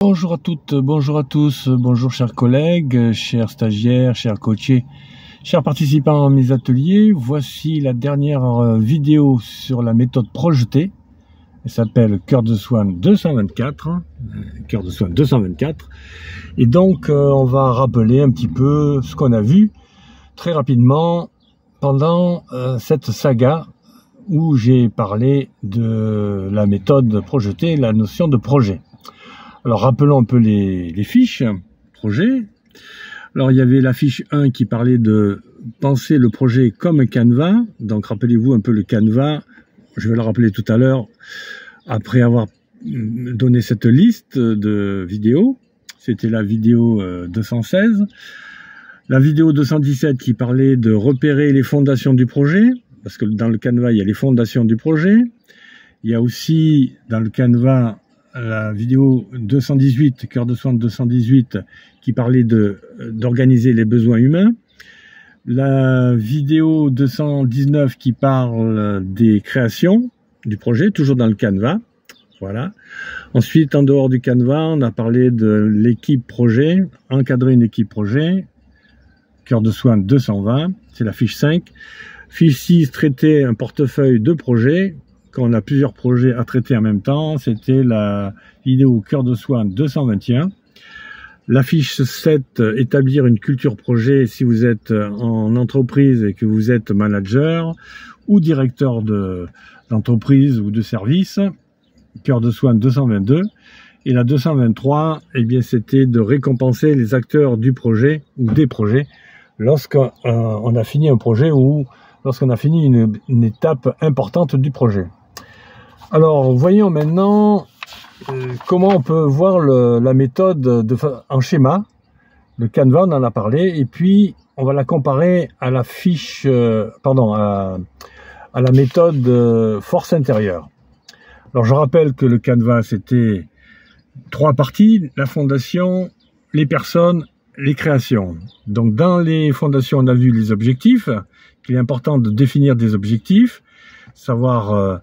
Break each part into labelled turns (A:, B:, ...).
A: Bonjour à toutes, bonjour à tous, bonjour chers collègues, chers stagiaires, chers coachés, chers participants à mes ateliers. Voici la dernière vidéo sur la méthode projetée. Elle s'appelle Cœur de Swan 224. Cœur de Swan 224. Et donc on va rappeler un petit peu ce qu'on a vu très rapidement pendant cette saga où j'ai parlé de la méthode projetée, la notion de projet. Alors rappelons un peu les fiches projet. Alors il y avait la fiche 1 qui parlait de penser le projet comme un canevas. Donc rappelez-vous un peu le canevas. Je vais le rappeler tout à l'heure après avoir donné cette liste de vidéos. C'était la vidéo 216. La vidéo 217 qui parlait de repérer les fondations du projet. Parce que dans le canevas, il y a les fondations du projet. Il y a aussi dans le canevas la vidéo 218, Cœur de Swan 218, qui parlait d'organiser les besoins humains. La vidéo 219 qui parle des créations du projet, toujours dans le canevas. Voilà. Ensuite, en dehors du canevas, on a parlé de l'équipe projet, encadrer une équipe projet. Cœur de Swan 220, c'est la fiche 5. Fiche 6, traiter un portefeuille de projets. Quand on a plusieurs projets à traiter en même temps, c'était la vidéo Cœur de Swan 221. La fiche 7, établir une culture projet si vous êtes en entreprise et que vous êtes manager ou directeur d'entreprise ou de service. Cœur de Swan 222. Et la 223, eh bien, c'était de récompenser les acteurs du projet ou des projets lorsqu'on a fini un projet ou lorsqu'on a fini une étape importante du projet. Alors, voyons maintenant comment on peut voir la méthode en schéma. Le canevas, on en a parlé, et puis on va la comparer à la fiche, à la méthode force intérieure. Alors, je rappelle que le canevas, c'était 3 parties, la fondation, les personnes, les créations. Donc, dans les fondations, on a vu les objectifs, qu'il est important de définir des objectifs, savoir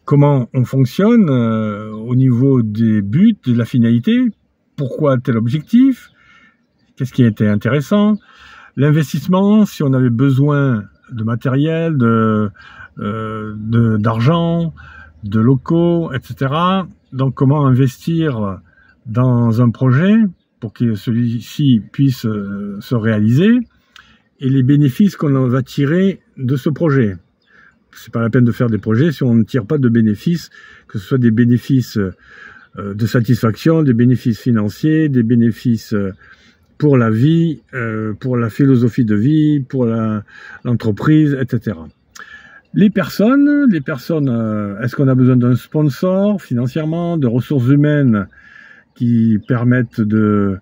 A: comment on fonctionne au niveau des buts, de la finalité, pourquoi tel objectif, qu'est-ce qui a été intéressant, l'investissement, si on avait besoin de matériel, d'argent, de locaux, etc. Donc comment investir dans un projet pour que celui-ci puisse se réaliser, et les bénéfices qu'on va tirer de ce projet. C'est pas la peine de faire des projets si on ne tire pas de bénéfices, que ce soit des bénéfices de satisfaction, des bénéfices financiers, des bénéfices pour la vie, pour la philosophie de vie, pour l'entreprise, etc. Les personnes, est-ce qu'on a besoin d'un sponsor financièrement, de ressources humaines qui permettent de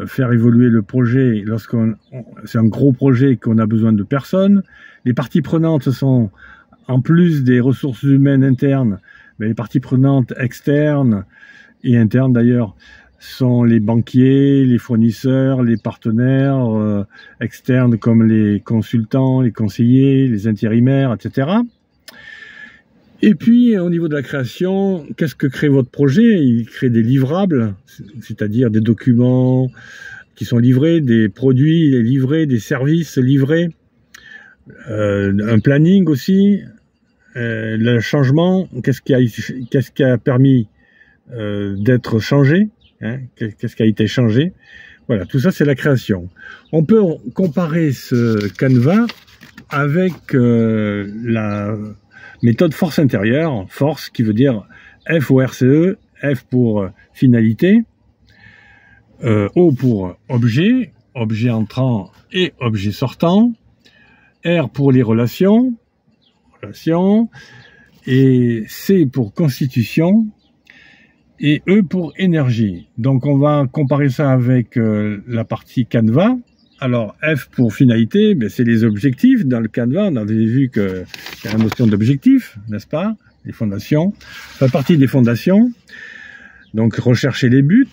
A: faire évoluer le projet c'est un gros projet qu'on a besoin de personnes. Les parties prenantes sont, en plus des ressources humaines internes, mais les parties prenantes externes et internes d'ailleurs sont les banquiers, les fournisseurs, les partenaires externes comme les consultants, les conseillers, les intérimaires, etc. Et puis, au niveau de la création, qu'est-ce que crée votre projet? Il crée des livrables, c'est-à-dire des documents qui sont livrés, des produits livrés, des services livrés, un planning aussi, le changement, qu'est-ce qui a permis d'être changé, hein, qu'est-ce qui a été changé. Voilà, tout ça c'est la création. On peut comparer ce canevas avec la méthode force intérieure, force qui veut dire F-O-R-C-E, F pour finalité, O pour objet, objet entrant et objet sortant, R pour les relations, et C pour constitution, et E pour énergie. Donc on va comparer ça avec la partie canevas. Alors F pour finalité, ben, c'est les objectifs. Dans le canevas, on avait vu qu'il y a la notion d'objectif, n'est-ce pas? Les fondations. La partie des fondations, donc rechercher les buts,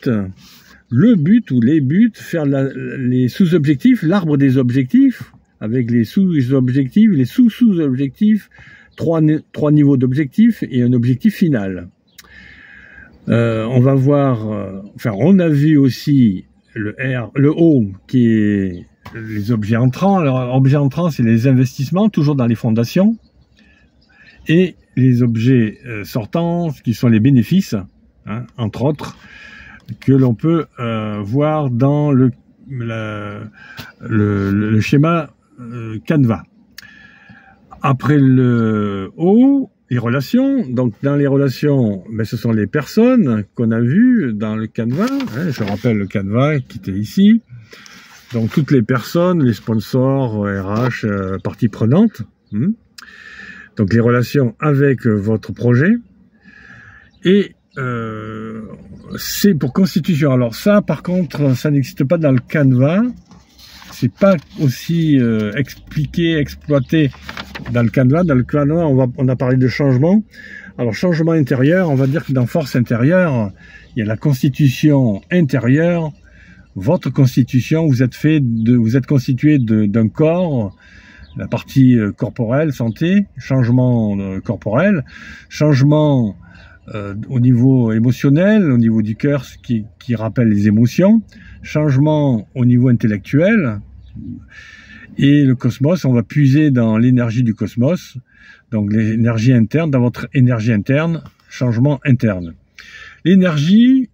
A: le but ou les buts, faire les sous-objectifs, l'arbre des objectifs, avec les sous-objectifs, les sous-sous-objectifs, trois niveaux d'objectifs et un objectif final. On va voir, enfin on a vu aussi le O qui est les objets entrants. Alors objets entrants, c'est les investissements, toujours dans les fondations, et les objets sortants, qui sont les bénéfices, hein, entre autres, que l'on peut voir dans le schéma Canva. Après le O, les relations. Donc dans les relations, ben, ce sont les personnes qu'on a vues dans le Canva. Hein, je rappelle le Canva qui était ici. Donc toutes les personnes, les sponsors, RH, parties prenantes. Donc les relations avec votre projet. Et c'est pour constitution. Alors ça, par contre, ça n'existe pas dans le Canva. C'est pas aussi expliqué, exploité dans le Canva. Dans le Canva, on a parlé de changement. Alors changement intérieur, on va dire que dans force intérieure, il y a la constitution intérieure. Votre constitution, vous êtes constitué d'un corps, la partie corporelle, santé, changement corporel, changement au niveau émotionnel, au niveau du cœur, ce qui rappelle les émotions, changement au niveau intellectuel, et le cosmos, on va puiser dans l'énergie du cosmos, donc l'énergie interne, dans votre énergie interne, changement interne. L'énergie,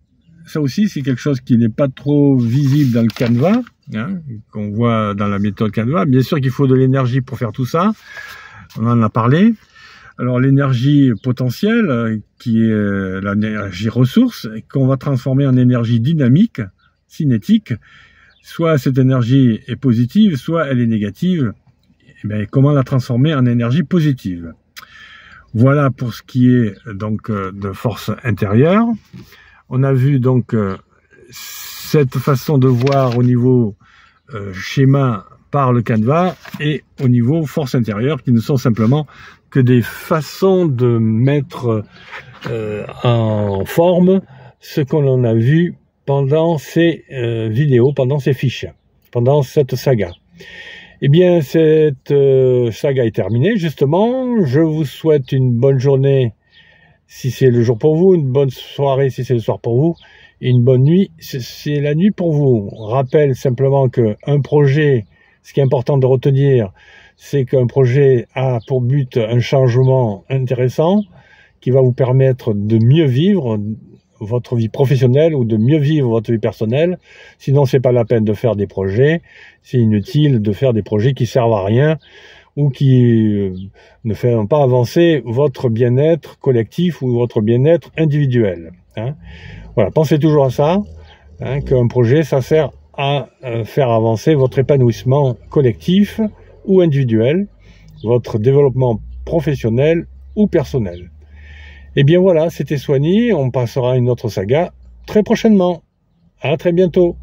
A: ça aussi c'est quelque chose qui n'est pas trop visible dans le Canva, hein, qu'on voit dans la méthode Canva. Bien sûr qu'il faut de l'énergie pour faire tout ça, on en a parlé. Alors l'énergie potentielle, qui est l'énergie ressource, qu'on va transformer en énergie dynamique, cinétique. Soit cette énergie est positive, soit elle est négative. Et bien, comment la transformer en énergie positive? Voilà pour ce qui est donc de force intérieure. On a vu donc cette façon de voir au niveau schéma par le Canva et au niveau force intérieure, qui ne sont simplement que des façons de mettre en forme ce qu'on a vu pendant ces vidéos, pendant ces fiches, pendant cette saga. Eh bien, cette saga est terminée, justement. Je vous souhaite une bonne journée si c'est le jour pour vous, une bonne soirée si c'est le soir pour vous, et une bonne nuit si c'est la nuit pour vous. Rappelle simplement qu'un projet, ce qui est important de retenir, c'est qu'un projet a pour but un changement intéressant qui va vous permettre de mieux vivre votre vie professionnelle ou de mieux vivre votre vie personnelle. Sinon, c'est pas la peine de faire des projets. C'est inutile de faire des projets qui servent à rien ou qui ne font pas avancer votre bien-être collectif ou votre bien-être individuel. Hein. Voilà, pensez toujours à ça, hein, qu'un projet, ça sert à faire avancer votre épanouissement collectif ou individuel, votre développement professionnel ou personnel. Et bien voilà, c'était Soigny, on passera à une autre saga très prochainement. À très bientôt.